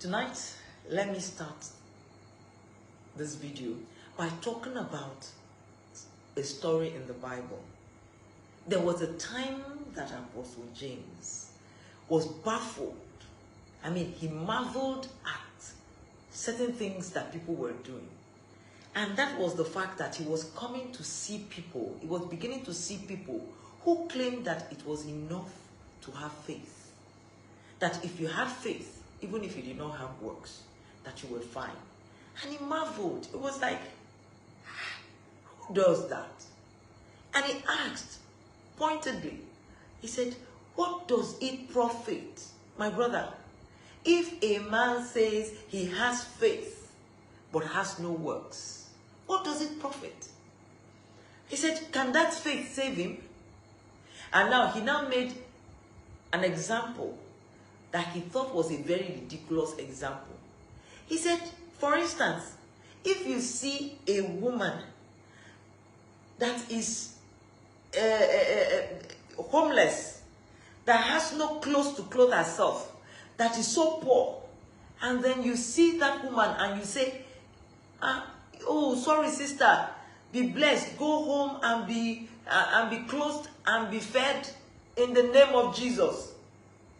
Tonight, let me start this video by talking about a story in the Bible. There was a time that Apostle James was baffled. I mean, he marveled at certain things that people were doing. And that was the fact that he was coming to see people. He was beginning to see people who claimed that it was enough to have faith. That if you had faith, even if you did not have works, that you were fine. And he marveled. It was like, who does that? And he asked pointedly, he said, what does it profit, my brother, if a man says he has faith but has no works? What does it profit? He said, can that faith save him? And now he made an example that he thought was a very ridiculous example. He said, for instance, if you see a woman that is homeless, that has no clothes to clothe herself, that is so poor, and then you see that woman and you say, oh, sorry, sister, be blessed, go home and be clothed and be fed in the name of Jesus.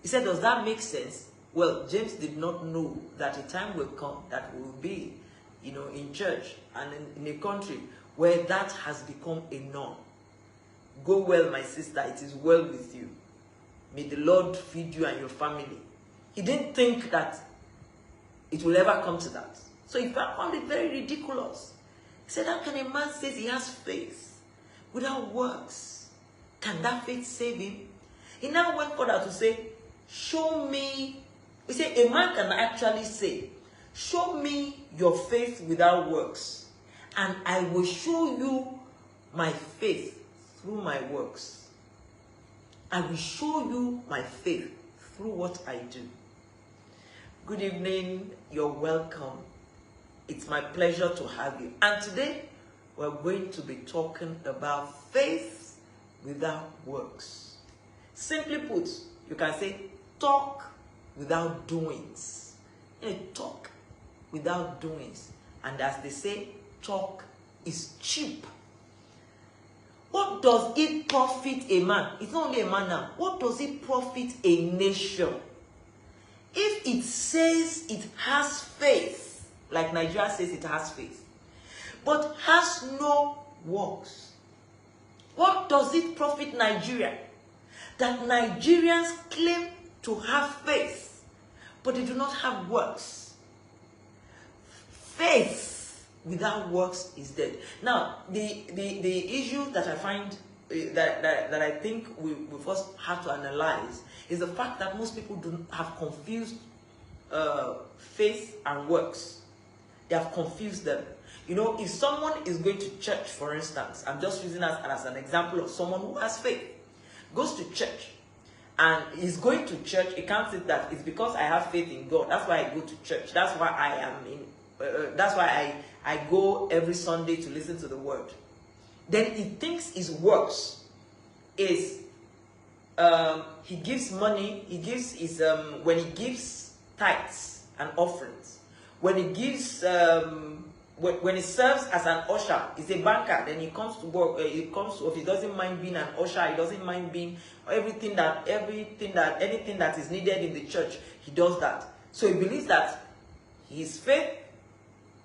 He said, does that make sense? Well, James did not know that a time will come that we will be, in church and in a country where that has become a norm. Go well, my sister, it is well with you. May the Lord feed you and your family. He didn't think that it will ever come to that. So he found it very ridiculous. He said, how can a man say he has faith without works? Can that faith save him? He now went further to say, show me. He said, a man can actually say, show me your faith without works, and I will show you my faith through my works. I will show you my faith through what I do. Good evening, you're welcome. It's my pleasure to have you. And today, we're going to be talking about faith without works. Simply put, you can say, talk without doings. Talk without doings. And as they say, talk is cheap. What does it profit a man? It's not only a man now. What does it profit a nation? If it says it has faith, like Nigeria says it has faith, but has no works, what does it profit Nigeria? That Nigerians claim to have faith, but they do not have works. Faith without works is dead. Now, the issue that I find, that I think we first have to analyze is the fact that most people have confused faith and works. They have confused them. If someone is going to church, for instance, I'm just using that as an example of someone who has faith, goes to church, and is going to church, he can't say that it's because I have faith in God. That's why I go to church. That's why I am in. That's why I go every Sunday to listen to the word. Then he thinks his works is he gives money. He gives his when he gives tithes and offerings. When he gives when he serves as an usher, he's a banker. Then he comes to work. He doesn't mind being an usher. He doesn't mind being anything that is needed in the church. He does that. So he believes that his faith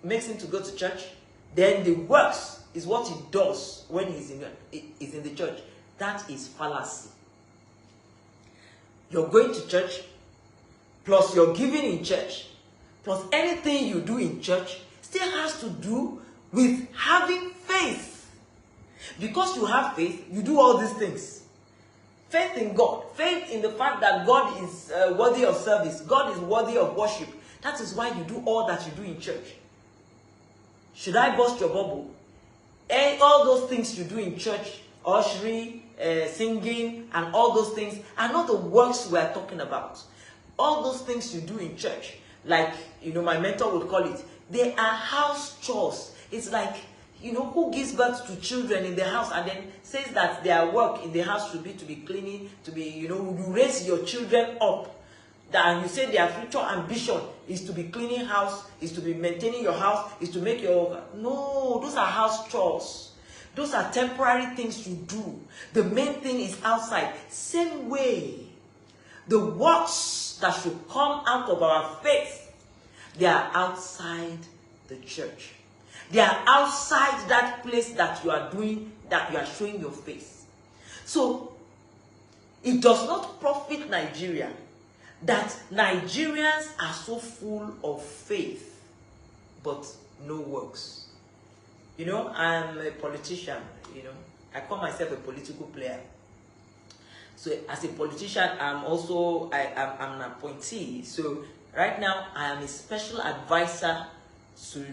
makes him to go to church. Then the works is what he does when he's in the church. That is fallacy. You're going to church, plus you're giving in church, plus anything you do in church still has to do with having faith. Because you have faith, you do all these things. Faith in God, faith in the fact that God is worthy of service, God is worthy of worship. That is why you do all that you do in church. Should I burst your bubble? All those things you do in church, ushering, singing, and all those things are not the works we are talking about. All those things you do in church, like, my mentor would call it, they are house chores. It's like, who gives birth to children in the house and then says that their work in the house should be to be cleaning, to be, you raise your children up. and you say their future ambition is to be cleaning house, is to be maintaining your house, is to make your... No, those are house chores. Those are temporary things you do. The main thing is outside. Same way, the works that should come out of our faith, they are outside the church. They are outside that place that you are doing, that you are showing your faith. So, it does not profit Nigeria that Nigerians are so full of faith, but no works. You know, I'm a politician, you know. I call myself a political player. So as a politician, I'm also, I'm an appointee. So right now, I am a special advisor to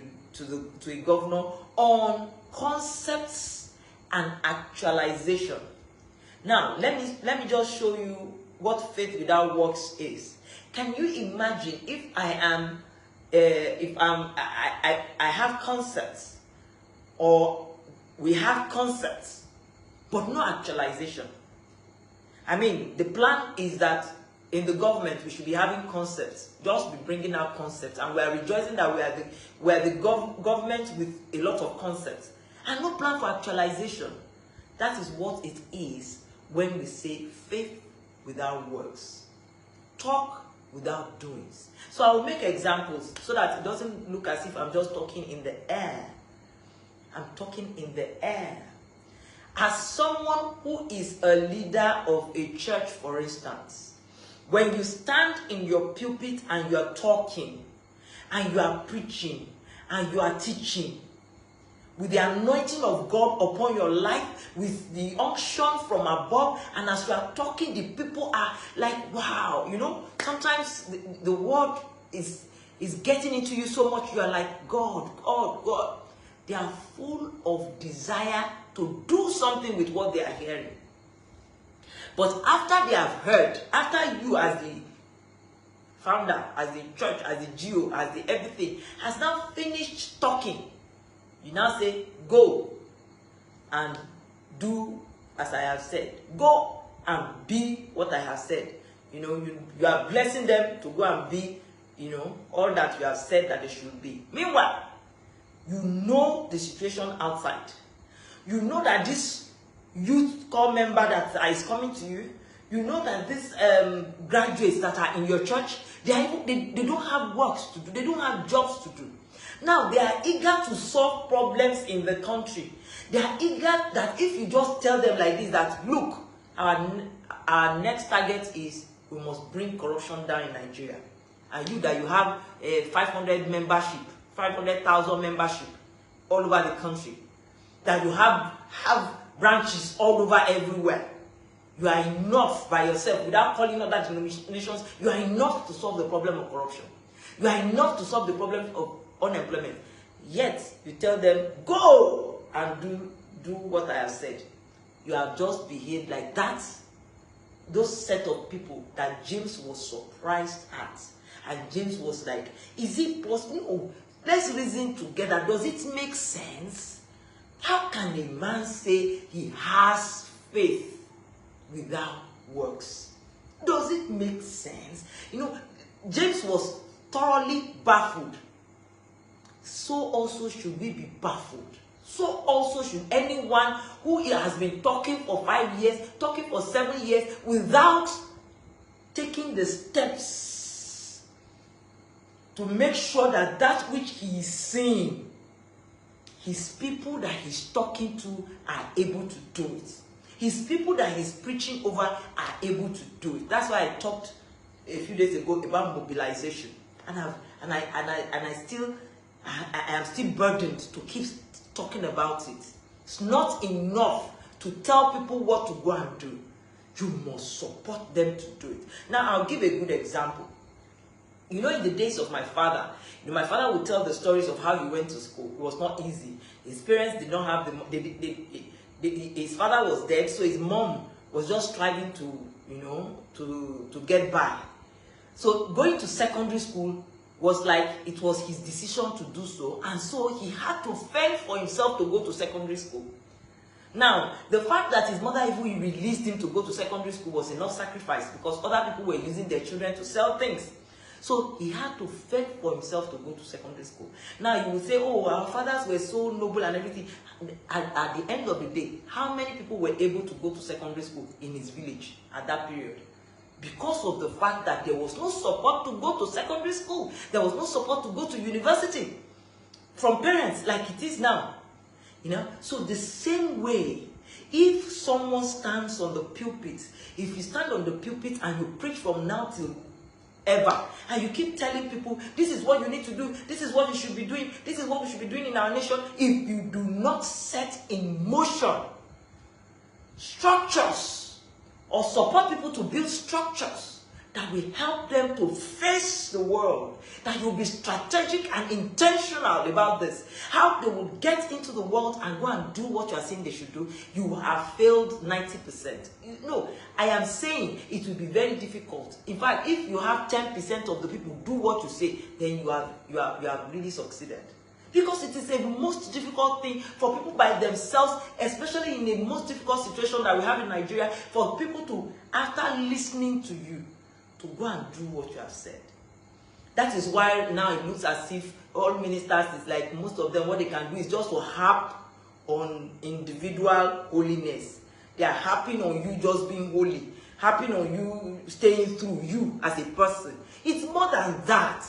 a governor on concepts and actualization. Now, let me just show you what faith without works is. Can you imagine if I have concepts, or we have concepts, but no actualization? I mean, the plan is that in the government we should be having concepts, just be bringing out concepts, and we are rejoicing that we are the government with a lot of concepts, and no plan for actualization. That is what it is when we say faith without works, talk without doings. So I will make examples so that it doesn't look as if I'm just talking in the air. I'm talking in the air. As someone who is a leader of a church, for instance, when you stand in your pulpit and you are talking, and you are preaching, and you are teaching, with the anointing of God upon your life, with the unction from above, and as you are talking, the people are like, wow, you know, sometimes the word is getting into you so much, you are like, God, God, God. They are full of desire to do something with what they are hearing. But after they have heard, after you as the founder, as the church, as the GO, as the everything, has now finished talking, you now say, go and do as I have said. Go and be what I have said. You know, you are blessing them to go and be, you know, all that you have said that they should be. Meanwhile, you know the situation outside. You know that this youth corps member that is coming to you, you know that these graduates that are in your church, they don't have works to do. They don't have jobs to do. Now, they are eager to solve problems in the country. They are eager that if you just tell them like this, that look, our next target is we must bring corruption down in Nigeria. And you that you have a 500 membership, 500,000 membership all over the country, that you have branches all over everywhere. You are enough by yourself without calling other denominations. You are enough to solve the problem of corruption. You are enough to solve the problem of unemployment. Yet you tell them, go and do what I have said. You have just behaved like that. Those set of people that James was surprised at. And James was like, is it possible? Oh, let's reason together. Does it make sense? How can a man say he has faith without works? Does it make sense? You know, James was thoroughly baffled. So also should we be baffled. So also should anyone who has been talking for 5 years, talking for 7 years, without taking the steps to make sure that that which he is saying, his people that he's talking to are able to do it. His people that he's preaching over are able to do it. That's why I talked a few days ago about mobilization, and I am still burdened to keep talking about it. It's not enough to tell people what to go and do. You must support them to do it. Now, I'll give a good example. You know, in the days of my father, my father would tell the stories of how he went to school. It was not easy. His parents did not have his father was dead, so his mom was just striving to, you know, to get by. So going to secondary school was like, it was his decision to do so, and so he had to fend for himself to go to secondary school. Now, the fact that his mother even released him to go to secondary school was enough sacrifice because other people were using their children to sell things. So he had to fend for himself to go to secondary school. Now you will say, oh, our fathers were so noble and everything. At the end of the day, how many people were able to go to secondary school in his village at that period? Because of the fact that there was no support to go to secondary school. There was no support to go to university from parents like it is now. You know, so the same way, if someone stands on the pulpit, if you stand on the pulpit and you preach from now till ever, and you keep telling people, this is what you need to do, this is what you should be doing, this is what we should be doing in our nation, if you do not set in motion structures or support people to build structures that will help them to face the world, that you'll be strategic and intentional about this, how they will get into the world and go and do what you are saying they should do, you have failed 90%. No, I am saying it will be very difficult. In fact, if you have 10% of the people do what you say, then you have really succeeded. Because it is a most difficult thing for people by themselves, especially in a most difficult situation that we have in Nigeria, for people to, after listening to you, to go and do what you have said. That is why now it looks as if all ministers is like, most of them, what they can do is just to harp on individual holiness. They are harping on you just being holy, harping on you staying through you as a person. It's more than that.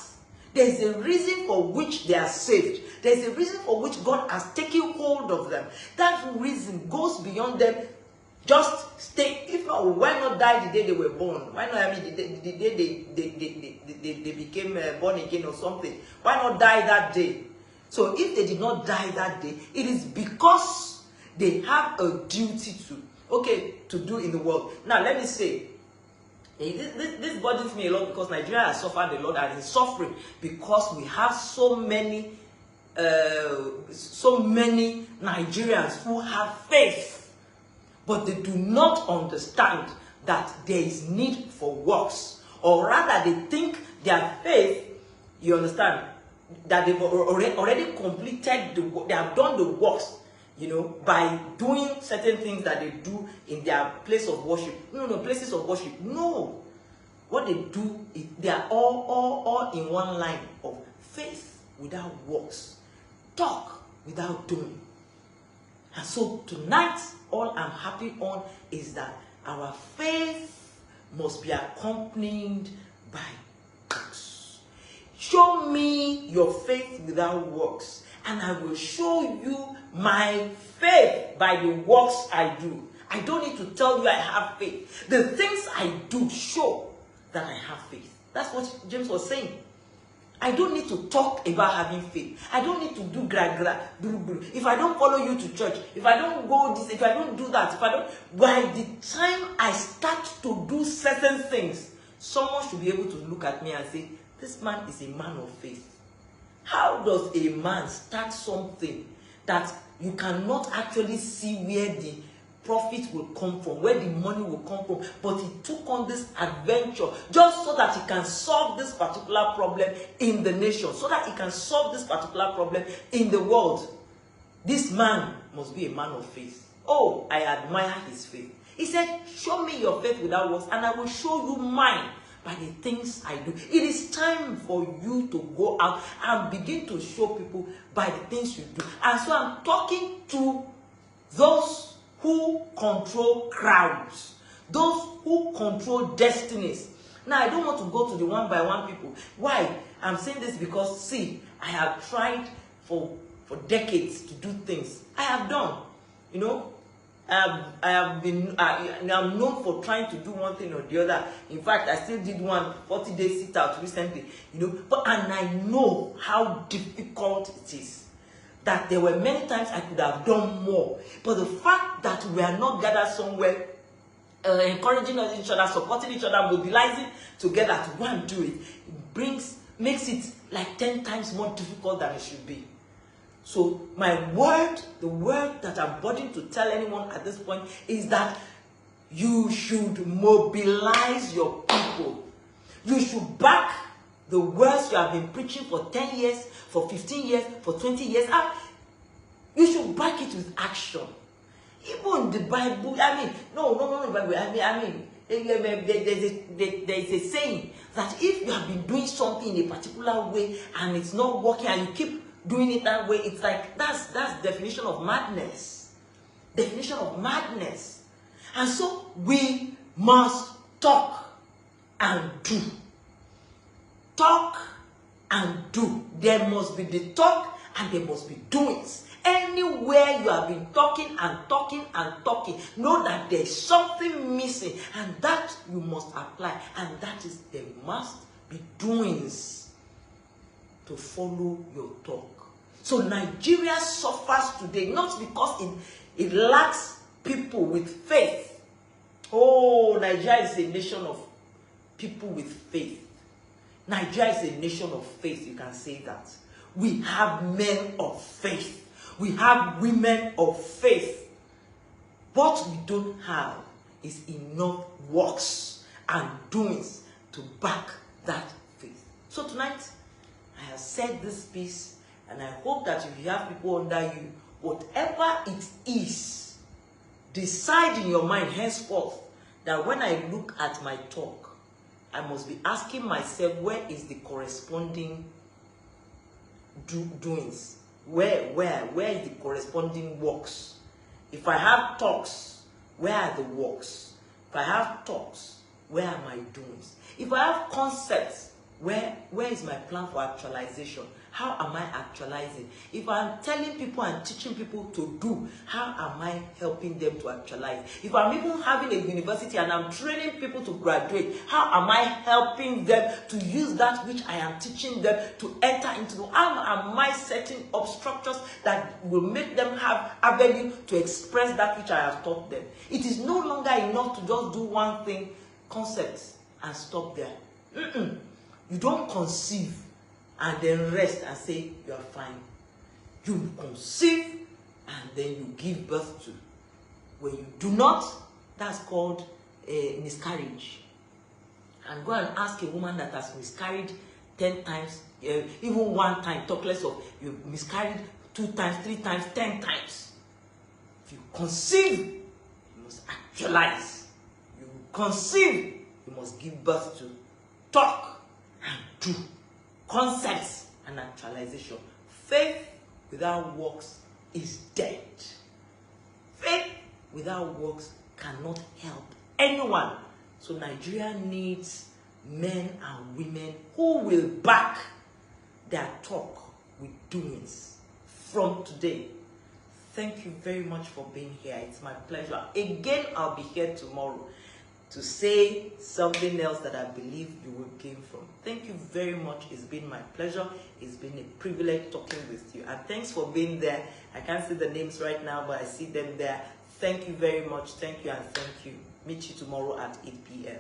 There's a reason for which they are saved. There's a reason for which God has taken hold of them. That reason goes beyond them. Just stay. If not, why not die the day they were born? Why not? I mean, the day they became born again or something. Why not die that day? So if they did not die that day, it is because they have a duty to do in the world. Now let me say, this bothers me a lot because Nigeria has suffered a lot and is suffering because we have so many Nigerians who have faith. But they do not understand that there is need for works. Or rather, they think their faith, you understand, that they've already completed the work, they have done the works, you know, by doing certain things that they do in their place of worship. No, places of worship. No. What they do, they are all in one line of faith without works. Talk without doing. And so tonight, all I'm happy on is that our faith must be accompanied by works. Show me your faith without works, and I will show you my faith by the works I do. I don't need to tell you I have faith. The things I do show that I have faith. That's what James was saying. I don't need to talk about having faith. I don't need to do gra. If I don't follow you to church, if I don't go this, if I don't do that, if I don't, by the time I start to do certain things, someone should be able to look at me and say, this man is a man of faith. How does a man start something that you cannot actually see where the profit will come from, where the money will come from, but he took on this adventure just so that he can solve this particular problem in the nation, so that he can solve this particular problem in the world? This man must be a man of faith. Oh, I admire his faith. He said, show me your faith without works, and I will show you mine by the things I do. It is time for you to go out and begin to show people by the things you do. And so I'm talking to those who control crowds, those who control destinies. Now, I don't want to go to the one by one people. Why? I'm saying this because, see, I have tried for decades to do things. I have done, you know. I'm known for trying to do one thing or the other. In fact, I still did one 40-day sit-out recently, you know. And I know how difficult it is. That there were many times I could have done more. But the fact that we are not gathered somewhere, encouraging each other, supporting each other, mobilizing together to go and do it, makes it like 10 times more difficult than it should be. So my word, the word that I'm bothering to tell anyone at this point is that you should mobilize your people. You should back the words you have been preaching for 10 years, for 15 years, for 20 years. You should back it with action. Even the Bible, I mean, no, the Bible, I mean, there's a saying that if you have been doing something in a particular way and it's not working and you keep doing it that way, it's like, that's definition of madness. Definition of madness. And so we must talk and do. Talk and do. There must be the talk and there must be doings. Anywhere you have been talking and talking and talking, know that there's something missing, and that you must apply, and that is there must be doings to follow your talk. So Nigeria suffers today not because it lacks people with faith. Oh, Nigeria is a nation of people with faith. Nigeria is a nation of faith, you can say that. We have men of faith. We have women of faith. What we don't have is enough works and doings to back that faith. So tonight, I have said this piece, and I hope that if you have people under you, whatever it is, decide in your mind henceforth that when I look at my talk, I must be asking myself, where is the corresponding doings? Where is the corresponding works? If I have talks, where are the works? If I have talks, where are my doings? If I have concepts, where is my plan for actualization? How am I actualizing? If I'm telling people and teaching people to do, how am I helping them to actualize? If I'm even having a university and I'm training people to graduate, how am I helping them to use that which I am teaching them to enter into? How am I setting up structures that will make them have avenue to express that which I have taught them? It is no longer enough to just do one thing, concepts, and stop there. You don't conceive and then rest and say you are fine. You conceive and then you give birth to. When you do not, that's called a miscarriage. And go and ask a woman that has miscarried 10 times, even one time, talk less of you miscarried 2 times, 3 times, 10 times. If you conceive, you must actualize. You conceive, you must give birth to. Talk and do. Concepts and actualization. Faith without works is dead. Faith without works cannot help anyone. So Nigeria needs men and women who will back their talk with doings from today. Thank you very much for being here. It's my pleasure. Again, I'll be here tomorrow to say something else that I believe you will gain from. Thank you very much. It's been my pleasure. It's been a privilege talking with you. And thanks for being there. I can't see the names right now, but I see them there. Thank you very much. Thank you and thank you. Meet you tomorrow at 8 p.m.